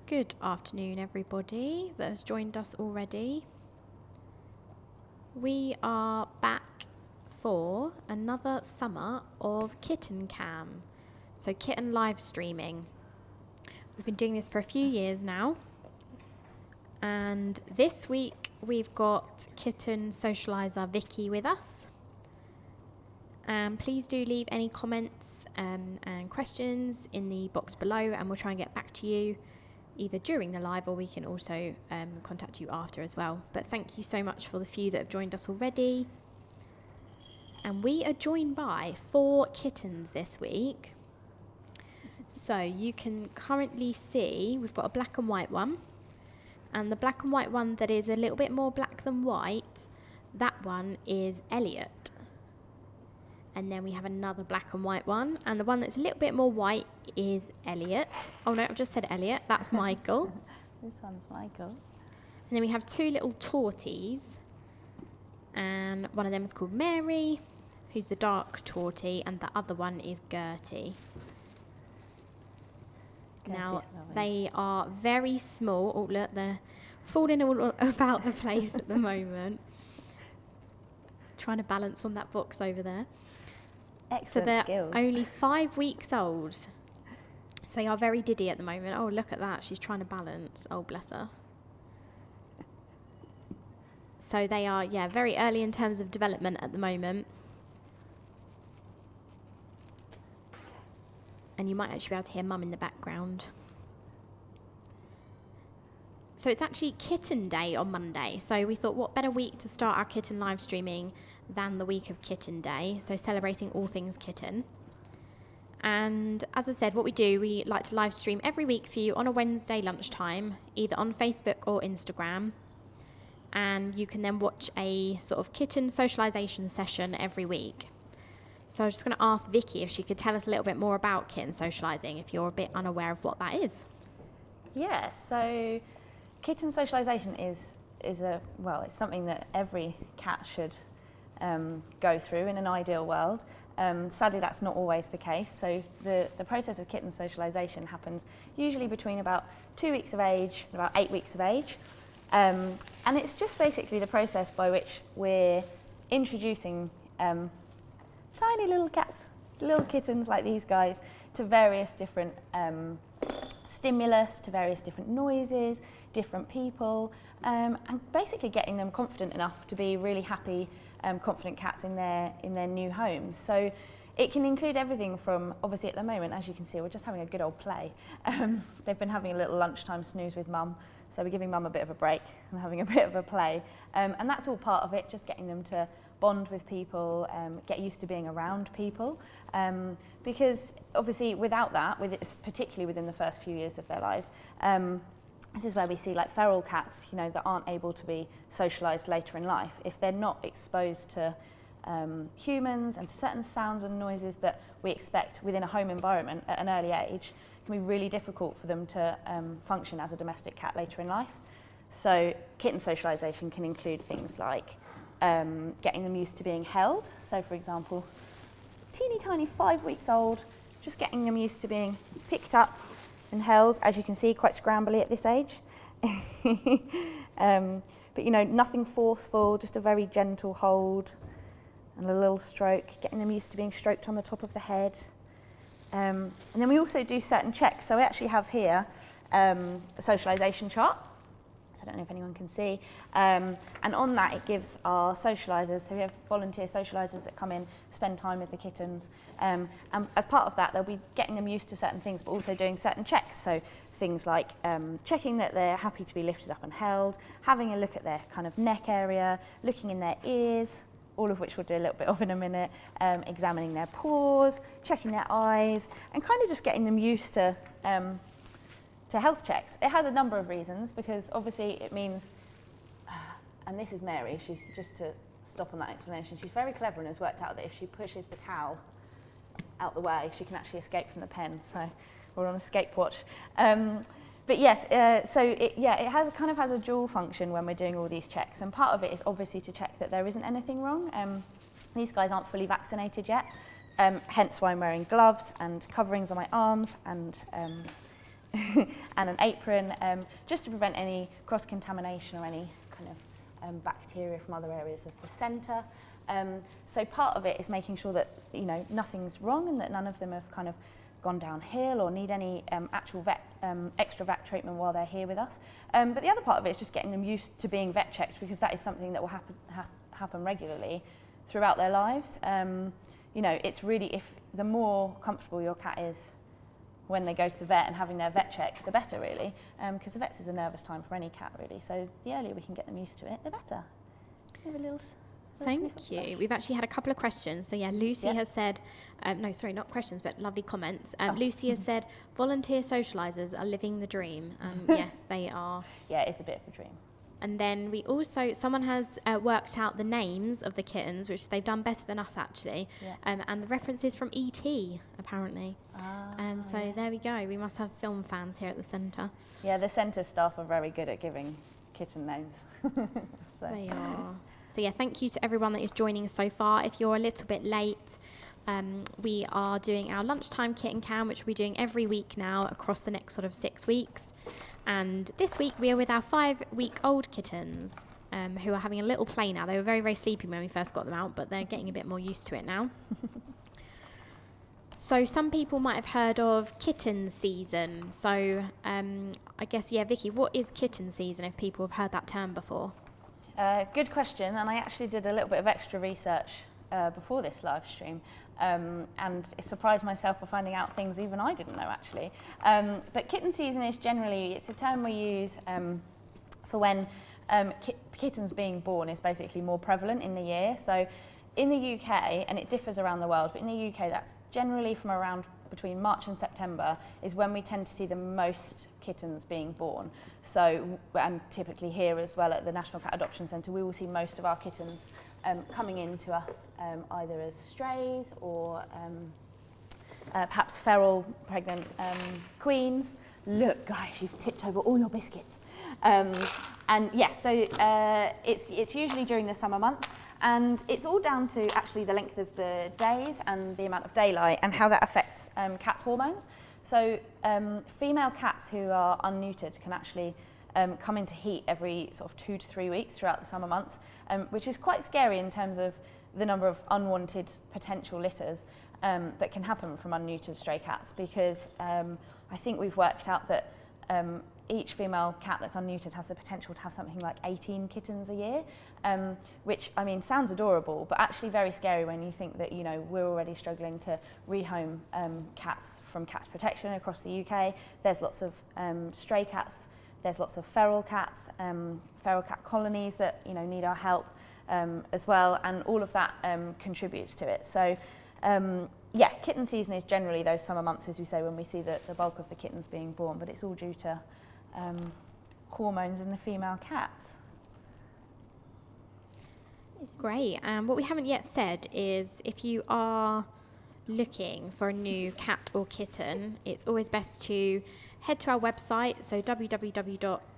Good afternoon, everybody that has joined us already. We are back for another summer of Kitten Cam, so Kitten live streaming. We've been doing this for a few years now, and this week we've got Kitten socialiser Vicky with us. Please do leave any comments and questions in the box below, and we'll try and get back to you either during the live, or we can also contact you after as well. But thank you so much for the few that have joined us already. And we are joined by 4 kittens this week. So you can currently see we've got a black and white one, and the black and white one that is a little bit more black than white, that one is Elliott. And then we have another black and white one, and the one that's a little bit more white is Elliott. Oh no, I've just said Elliott, that's Michael. This one's Michael. And then we have 2 little torties, and one of them is called Mary, who's the dark tortie, and the other one is Gertie. Now, they are very small. Oh look, they're falling all about the place at the moment. Trying to balance on that box over there. Excellent so they're skills. Only 5 weeks old. So they are very diddy at the moment. Oh, look at that. She's trying to balance. Oh, bless her. So they are, very early in terms of development at the moment. And you might actually be able to hear Mum in the background. So it's actually Kitten Day on Monday. So we thought, what better week to start our kitten live streaming than the week of Kitten Day, so celebrating all things kitten. And as I said, what we do, we like to live stream every week for you on a Wednesday lunchtime, either on Facebook or Instagram. And you can then watch a sort of kitten socialization session every week. So I was just going to ask Vicky if she could tell us a little bit more about kitten socializing, if you're a bit unaware of what that is. Yeah, so kitten socialization is it's something that every cat should go through in an ideal world. Sadly, that's not always the case. So the process of kitten socialization happens usually between about 2 weeks of age and about 8 weeks of age. And it's just basically the process by which we're introducing tiny little cats, little kittens like these guys, to various different stimulus, to various different noises, different people, and basically getting them confident enough to be really happy, confident cats in their new homes. So it can include everything from, obviously at the moment, as you can see, we're just having a good old play. They've been having a little lunchtime snooze with Mum, so we're giving Mum a bit of a break and having a bit of a play. And that's all part of it, just getting them to bond with people, get used to being around people. Because obviously without that, particularly within the first few years of their lives, this is where we see like feral cats, that aren't able to be socialised later in life. If they're not exposed to humans and to certain sounds and noises that we expect within a home environment at an early age, it can be really difficult for them to function as a domestic cat later in life. So kitten socialisation can include things like getting them used to being held. So for example, teeny tiny 5 weeks old, just getting them used to being picked up and held, as you can see, quite scrambly at this age. But nothing forceful, just a very gentle hold and a little stroke, getting them used to being stroked on the top of the head. And then we also do certain checks. So we actually have here a socialisation chart. So I don't know if anyone can see. And on that it gives our socialisers, so we have volunteer socialisers that come in, spend time with the kittens. And as part of that, they'll be getting them used to certain things, but also doing certain checks. So things like checking that they're happy to be lifted up and held, having a look at their kind of neck area, looking in their ears, all of which we'll do a little bit of in a minute, examining their paws, checking their eyes, and kind of just getting them used to health checks. It has a number of reasons, because obviously it means, and this is Mary, she's just to stop on that explanation, she's very clever and has worked out that if she pushes the towel out the way, she can actually escape from the pen. So we're on escape watch. But yes, so it has a dual function when we're doing all these checks, and part of it is obviously to check that there isn't anything wrong. These guys aren't fully vaccinated yet, hence why I'm wearing gloves and coverings on my arms and and an apron, just to prevent any cross-contamination or any kind of bacteria from other areas of the centre. So part of it is making sure that nothing's wrong and that none of them have kind of gone downhill or need any actual extra vet treatment while they're here with us. But the other part of it is just getting them used to being vet checked, because that is something that will happen regularly throughout their lives. It's really, if the more comfortable your cat is when they go to the vet and having their vet checks, the better really, because the vets is a nervous time for any cat really. So the earlier we can get them used to it, the better. Have a little Thank you. We've actually had a couple of questions. So yeah, Lucy has said, no, sorry, not questions, but lovely comments. Lucy has said, volunteer socialisers are living the dream. Yes, they are. Yeah, it's a bit of a dream. And then we also, someone has worked out the names of the kittens, which they've done better than us actually. Yeah. And the references from E.T. apparently. So there we go. We must have film fans here at the centre. Yeah, the centre staff are very good at giving kitten names. So. They are. So yeah, thank you to everyone that is joining us so far. If you're a little bit late, we are doing our lunchtime kitten cam, which we're doing every week now across the next sort of 6 weeks. And this week we are with our 5-week-old kittens, who are having a little play now. They were very, very sleepy when we first got them out, but they're getting a bit more used to it now. So some people might have heard of kitten season. So I guess, yeah, Vicky, what is kitten season if people have heard that term before? Good question, and I actually did a little bit of extra research before this live stream, and it surprised myself for finding out things even I didn't know actually. But kitten season is generally, it's a term we use for when kittens being born is basically more prevalent in the year. So in the UK, and it differs around the world, but in the UK that's generally from around between March and September is when we tend to see the most kittens being born. So, and typically here as well at the National Cat Adoption Centre, we will see most of our kittens coming in to us either as strays or perhaps feral pregnant queens. Look, guys, you've tipped over all your biscuits. And yes, so it's usually during the summer months. And it's all down to actually the length of the days and the amount of daylight and how that affects cats' hormones. So female cats who are unneutered can actually come into heat every sort of 2 to 3 weeks throughout the summer months, which is quite scary in terms of the number of unwanted potential litters that can happen from unneutered stray cats, because I think we've worked out that each female cat that's unneutered has the potential to have something like 18 kittens a year, which, I mean, sounds adorable, but actually very scary when you think that, we're already struggling to rehome cats from Cats Protection across the UK. There's lots of stray cats, there's lots of feral cats, feral cat colonies that, need our help as well, and all of that contributes to it. So, yeah, kitten season is generally those summer months, as we say, when we see the bulk of the kittens being born, but it's all due to hormones in the female cats. Great. What we haven't yet said is if you are looking for a new cat or kitten, it's always best to head to our website, so www.cats.org.uk,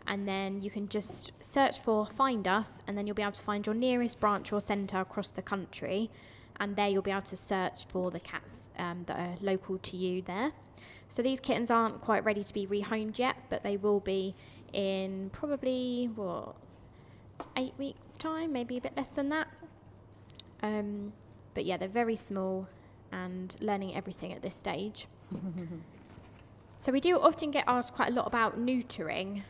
and then you can just search for Find Us, and then you'll be able to find your nearest branch or centre across the country, and there you'll be able to search for the cats that are local to you there. So these kittens aren't quite ready to be rehomed yet, but they will be in probably, 8 weeks' time, maybe a bit less than that. But yeah, they're very small and learning everything at this stage. So we do often get asked quite a lot about neutering.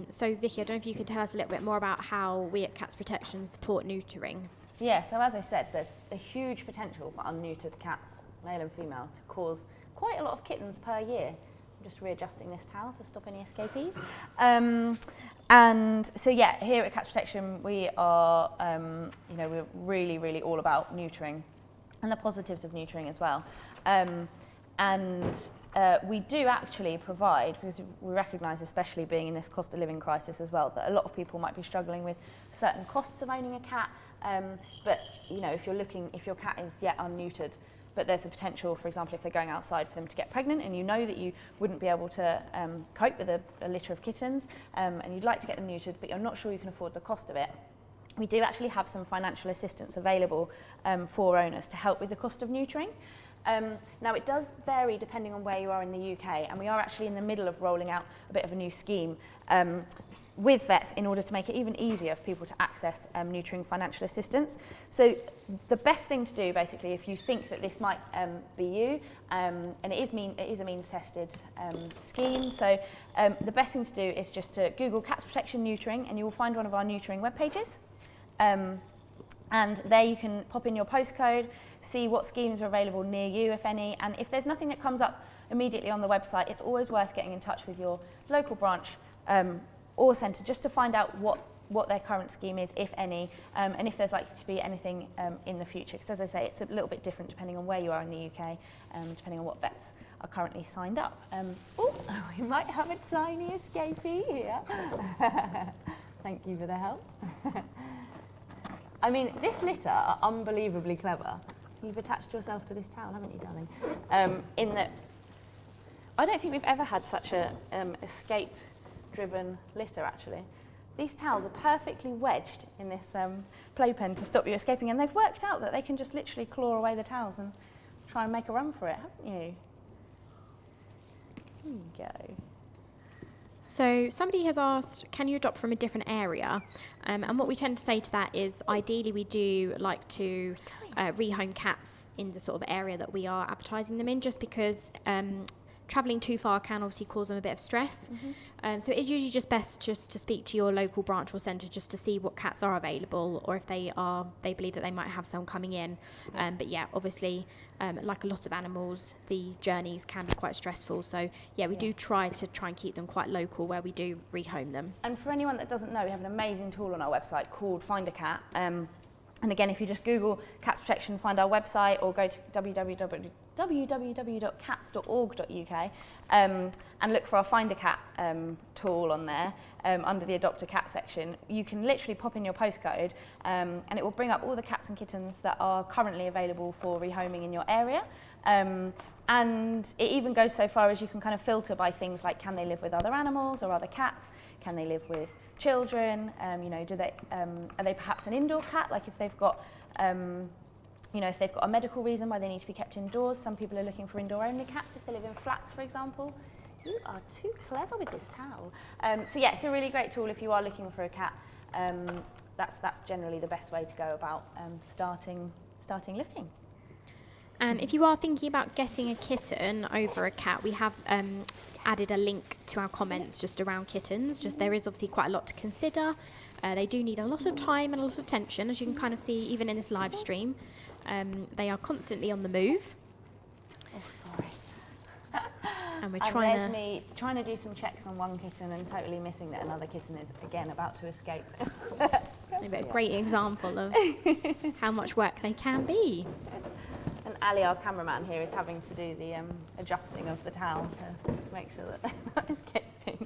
So Vicky, I don't know if you could tell us a little bit more about how we at Cats Protection support neutering. Yeah, so as I said, there's a huge potential for unneutered cats, male and female, to cause quite a lot of kittens per year. I'm just readjusting this towel to stop any escapees. And so yeah, here at Cats Protection we are, we're really, really all about neutering and the positives of neutering as well. We do actually provide, because we recognise, especially being in this cost of living crisis as well, that a lot of people might be struggling with certain costs of owning a cat. But if your cat is yet unneutered, but there's a potential, for example, if they're going outside, for them to get pregnant, and you know that you wouldn't be able to cope with a litter of kittens, and you'd like to get them neutered, but you're not sure you can afford the cost of it. We do actually have some financial assistance available for owners to help with the cost of neutering. Now, it does vary depending on where you are in the UK, and we are actually in the middle of rolling out a bit of a new scheme with vets in order to make it even easier for people to access neutering financial assistance. So the best thing to do, basically, if you think that this might be you, and it is a means-tested scheme, so the best thing to do is just to Google Cats Protection Neutering, and you will find one of our neutering web pages. And there you can pop in your postcode, see what schemes are available near you, if any, and if there's nothing that comes up immediately on the website, it's always worth getting in touch with your local branch or centre just to find out what their current scheme is, if any, and if there's likely to be anything in the future, because as I say, it's a little bit different depending on where you are in the UK, depending on what vets are currently signed up. We might have a tiny escapee here. Thank you for the help. I mean, this litter are unbelievably clever. You've attached yourself to this towel, haven't you, darling? In that, I don't think we've ever had such a escape-driven litter, actually. These towels are perfectly wedged in this playpen to stop you escaping, and they've worked out that they can just literally claw away the towels and try and make a run for it, haven't you? Here you go. So somebody has asked, can you adopt from a different area? And what we tend to say to that is, ideally we do like to rehome cats in the sort of area that we are advertising them in, just because travelling too far can obviously cause them a bit of stress. So it is usually just best just to speak to your local branch or centre just to see what cats are available, or if they believe that they might have some coming in. But yeah, obviously, like a lot of animals, the journeys can be quite stressful. So yeah, we do try and keep them quite local where we do rehome them. And for anyone that doesn't know, we have an amazing tool on our website called Find a Cat. And again, if you just Google Cats Protection, find our website, or go to www.cats.org.uk and look for our Find a Cat tool on there under the Adopt a Cat section. You can literally pop in your postcode and it will bring up all the cats and kittens that are currently available for rehoming in your area. And it even goes so far as you can kind of filter by things like, can they live with other animals or other cats? Can they live with children? You know, are they perhaps an indoor cat? Like if they've got, if they've got a medical reason why they need to be kept indoors. Some people are looking for indoor-only cats if they live in flats, for example. You are too clever with this towel. So yeah, it's a really great tool if you are looking for a cat. That's generally the best way to go about starting looking. And if you are thinking about getting a kitten over a cat, we have added a link to our comments just around kittens. Just there is obviously quite a lot to consider. They do need a lot of time and a lot of attention, as you can kind of see even in this live stream. They are constantly on the move. Oh, sorry. And we're there's me trying to do some checks on one kitten and totally missing that another kitten is again about to escape. A great example of how much work they can be. And Ali, our cameraman here, is having to do the adjusting of the towel to make sure that they're not escaping.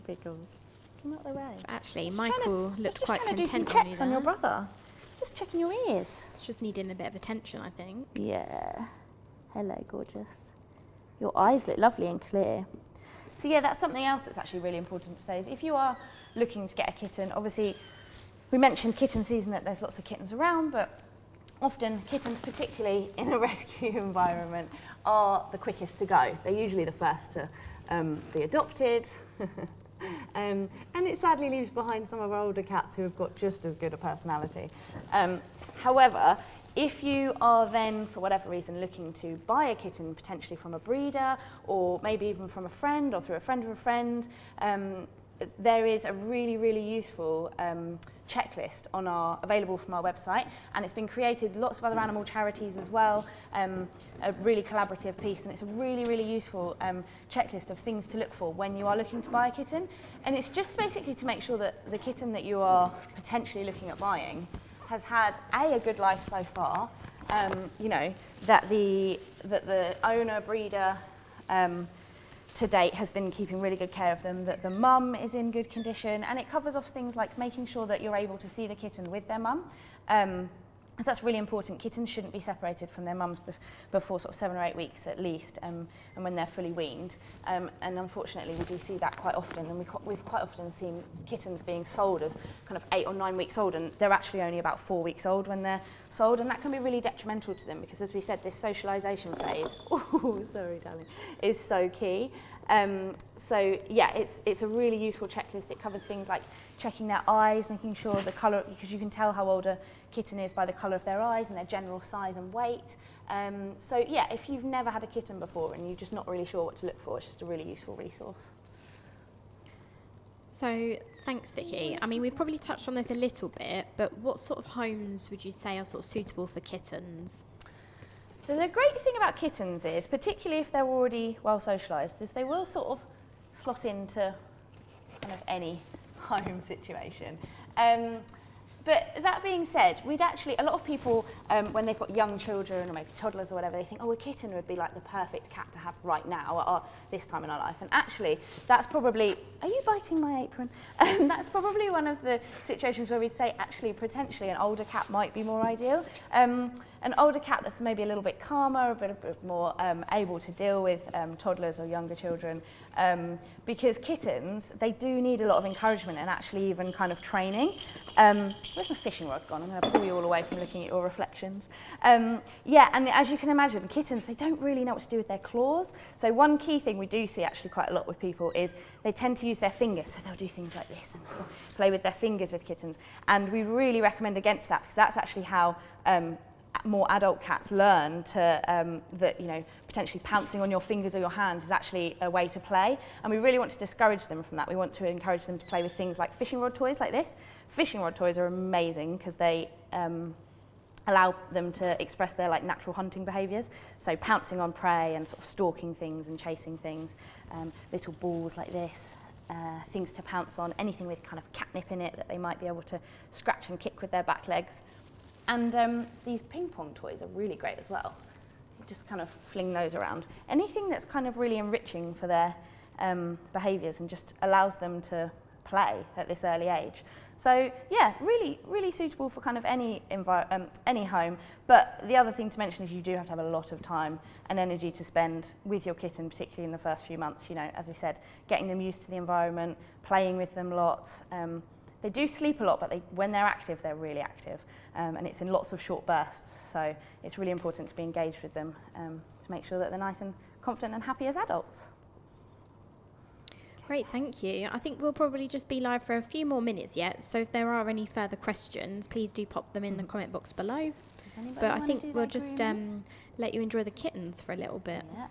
Pickles. Come out the way. Actually, Michael looked quite content do some on checks you on your there. brother. Just checking your ears. It's just needing a bit of attention, I think. Yeah. Hello, gorgeous. Your eyes look lovely and clear. So yeah, that's something else that's actually really important to say, is if you are looking to get a kitten, obviously we mentioned kitten season, that there's lots of kittens around, but often kittens, particularly in a rescue environment, are the quickest to go. They're usually the first to be adopted. And it sadly leaves behind some of our older cats who have got just as good a personality. However, if you are then, for whatever reason, looking to buy a kitten potentially from a breeder, or maybe even from a friend or through a friend of a friend, there is a really, really useful checklist available from our website, and it's been created lots of other animal charities as well, a really collaborative piece, and it's a really, really useful checklist of things to look for when you are looking to buy a kitten. And it's just basically to make sure that the kitten that you are potentially looking at buying has had a good life so far, that the owner, breeder, to date has been keeping really good care of them, that the mum is in good condition, and it covers off things like making sure that you're able to see the kitten with their mum. So that's really important. Kittens shouldn't be separated from their mums before sort of 7 or 8 weeks at least, and when they're fully weaned. And unfortunately, we do see that quite often, and we've quite often seen kittens being sold as kind of 8 or 9 weeks old, and they're actually only about 4 weeks old when they're sold, and that can be really detrimental to them because, as we said, this socialization phase, oh, sorry, darling, is so key. So yeah, it's a really useful checklist. It covers things like checking their eyes, making sure the colour, because you can tell how old a kitten is by the colour of their eyes and their general size and weight. So yeah, if you've never had a kitten before and you're just not really sure what to look for, it's just a really useful resource. So thanks, Vicky. I mean, we've probably touched on this a little bit, but what sort of homes would you say are sort of suitable for kittens? So the great thing about kittens is, particularly if they're already well socialised, is they will sort of slot into kind of any home situation. But that being said, we'd actually, a lot of people, when they've got young children or maybe toddlers or whatever, they think, oh, a kitten would be like the perfect cat to have right now at this time in our life. And actually, that's probably, are you biting my apron? That's probably one of the situations where we'd say, actually, potentially an older cat might be more ideal. An older cat that's maybe a little bit calmer, a bit more able to deal with toddlers or younger children. Because kittens, they do need a lot of encouragement and actually even kind of training. Where's my fishing rod gone? I'm going to pull you all away from looking at your reflections. Yeah, and as you can imagine, kittens, they don't really know what to do with their claws. So one key thing we do see actually quite a lot with people is they tend to use their fingers. So they'll do things like this and sort of play with their fingers with kittens. And we really recommend against that because that's actually how more adult cats learn to that, you know, potentially pouncing on your fingers or your hand is actually a way to play, and we really want to discourage them from that. We want to encourage them to play with things like fishing rod toys like this. Fishing rod toys are amazing because they allow them to express their like natural hunting behaviours, so pouncing on prey and sort of stalking things and chasing things, little balls like this, things to pounce on, anything with kind of catnip in it that they might be able to scratch and kick with their back legs. And these ping pong toys are really great as well. You just kind of fling those around. Anything that's kind of really enriching for their behaviours and just allows them to play at this early age. So yeah, really, really suitable for kind of any home. But the other thing to mention is you do have to have a lot of time and energy to spend with your kitten, particularly in the first few months. You know, as I said, getting them used to the environment, playing with them lots. They do sleep a lot, but when they're active, they're really active. And it's in lots of short bursts. So it's really important to be engaged with them to make sure that they're nice and confident and happy as adults. Great, thank you. I think we'll probably just be live for a few more minutes yet. So if there are any further questions, please do pop them in the comment box below. But I think we'll just let you enjoy the kittens for a little bit. Yeah.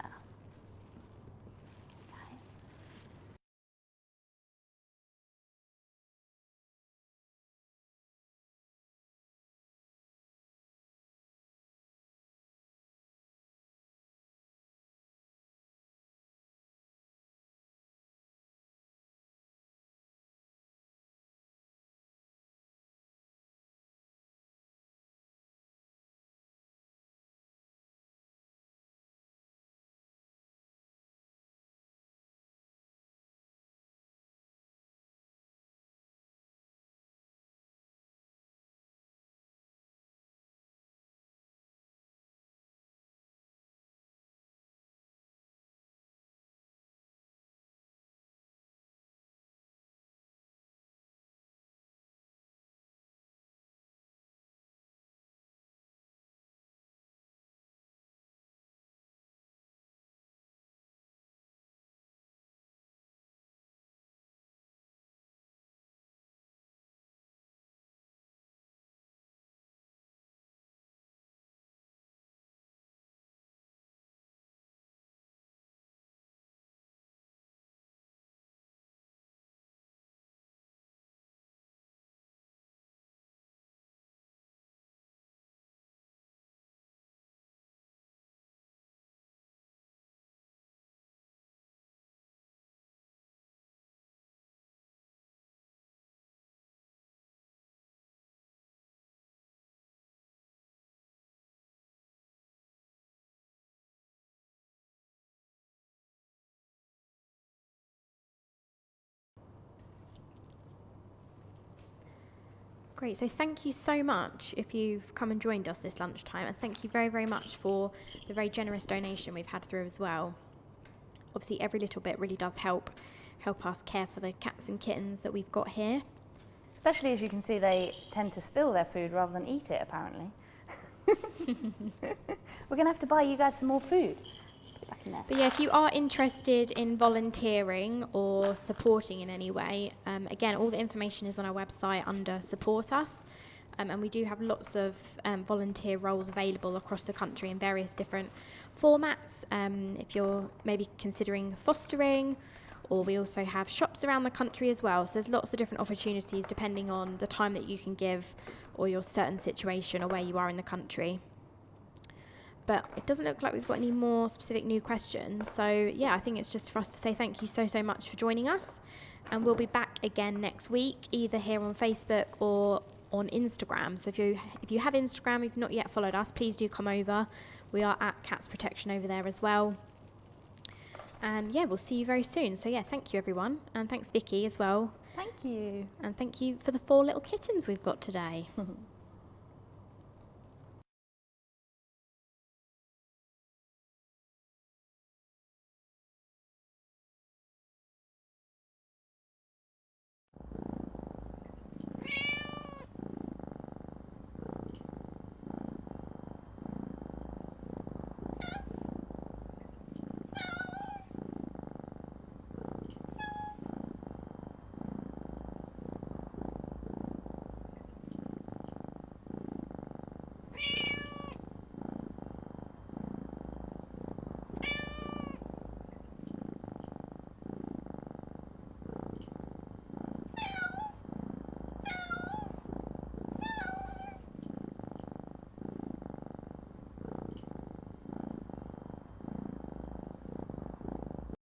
Great. So thank you so much if you've come and joined us this lunchtime, and thank you very, very much for the very generous donation we've had through as well. Obviously, every little bit really does help us care for the cats and kittens that we've got here. Especially as you can see, they tend to spill their food rather than eat it, apparently. We're going to have to buy you guys some more food. Put it back in there. But yeah, if you are interested in volunteering or supporting in any way, again, all the information is on our website under Support Us. And we do have lots of volunteer roles available across the country in various different formats. If you're maybe considering fostering, or we also have shops around the country as well. So there's lots of different opportunities depending on the time that you can give or your certain situation or where you are in the country. But it doesn't look like we've got any more specific new questions. So yeah, I think it's just for us to say thank you so much for joining us. And we'll be back again next week, either here on Facebook or on Instagram. So if you have Instagram, if you've not yet followed us, please do come over. We are at Cats Protection over there as well. And yeah, we'll see you very soon. So yeah, thank you everyone. And thanks Vicky as well. Thank you. And thank you for the 4 little kittens we've got today.